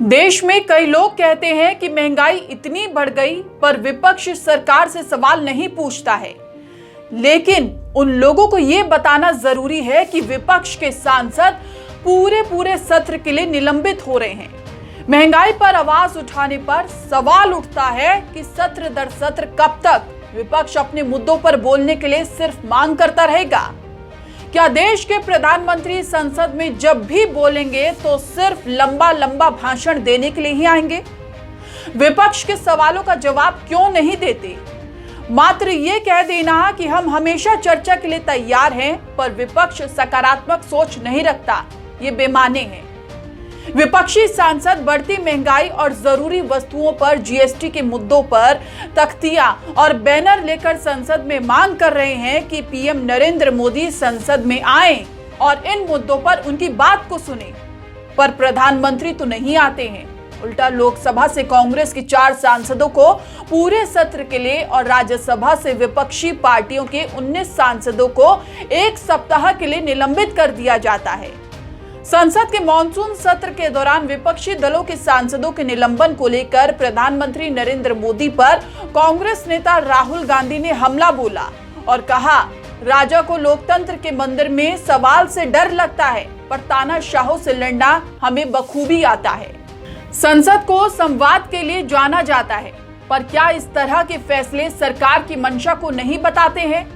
देश में कई लोग कहते हैं कि महंगाई इतनी बढ़ गई पर विपक्ष सरकार से सवाल नहीं पूछता है। लेकिन उन लोगों को यह बताना जरूरी है कि विपक्ष के सांसद पूरे सत्र के लिए निलंबित हो रहे हैं। महंगाई पर आवाज उठाने पर सवाल उठता है कि सत्र दर सत्र कब तक विपक्ष अपने मुद्दों पर बोलने के लिए सिर्फ मांग करता रहेगा। क्या देश के प्रधानमंत्री संसद में जब भी बोलेंगे तो सिर्फ लंबा भाषण देने के लिए ही आएंगे? विपक्ष के सवालों का जवाब क्यों नहीं देते? मात्र ये कह देना कि हम हमेशा चर्चा के लिए तैयार हैं, पर विपक्ष सकारात्मक सोच नहीं रखता, ये बेमाने हैं। विपक्षी सांसद बढ़ती महंगाई और जरूरी वस्तुओं पर जीएसटी के मुद्दों पर तख्तियां और बैनर लेकर संसद में मांग कर रहे हैं कि पीएम नरेंद्र मोदी संसद में आएं और इन मुद्दों पर उनकी बात को सुने, पर प्रधानमंत्री तो नहीं आते हैं। उल्टा लोकसभा से कांग्रेस के 4 सांसदों को पूरे सत्र के लिए और राज्यसभा से विपक्षी पार्टियों के 19 सांसदों को 1 सप्ताह के लिए निलंबित कर दिया जाता है। संसद के मॉनसून सत्र के दौरान विपक्षी दलों के सांसदों के निलंबन को लेकर प्रधानमंत्री नरेंद्र मोदी पर कांग्रेस नेता राहुल गांधी ने हमला बोला और कहा, राजा को लोकतंत्र के मंदिर में सवाल से डर लगता है, पर तानाशाहों से लड़ना हमें बखूबी आता है। संसद को संवाद के लिए जाना जाता है, पर क्या इस तरह के फैसले सरकार की मंशा को नहीं बताते हैं?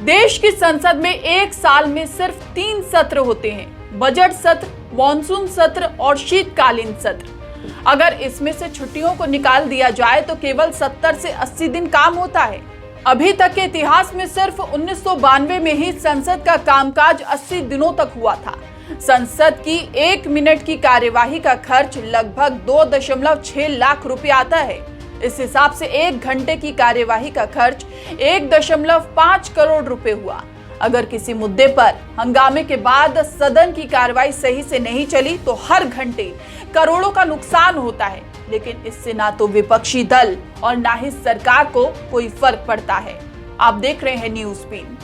देश की संसद में एक साल में सिर्फ 3 सत्र होते हैं, बजट सत्र, मॉनसून सत्र और शीतकालीन सत्र। अगर इसमें से छुट्टियों को निकाल दिया जाए तो केवल 70 से 80 दिन काम होता है। अभी तक के इतिहास में सिर्फ 1992 में ही संसद का कामकाज 80 दिनों तक हुआ था। संसद की 1 मिनट की कार्यवाही का खर्च लगभग 2.6 लाख रुपए आता है। इस हिसाब से 1 घंटे की कार्यवाही का खर्च 1.5 करोड़ रुपए हुआ। अगर किसी मुद्दे पर हंगामे के बाद सदन की कार्रवाई सही से नहीं चली तो हर घंटे करोड़ों का नुकसान होता है, लेकिन इससे ना तो विपक्षी दल और ना ही सरकार को कोई फर्क पड़ता है। आप देख रहे हैं न्यूज़ बीन।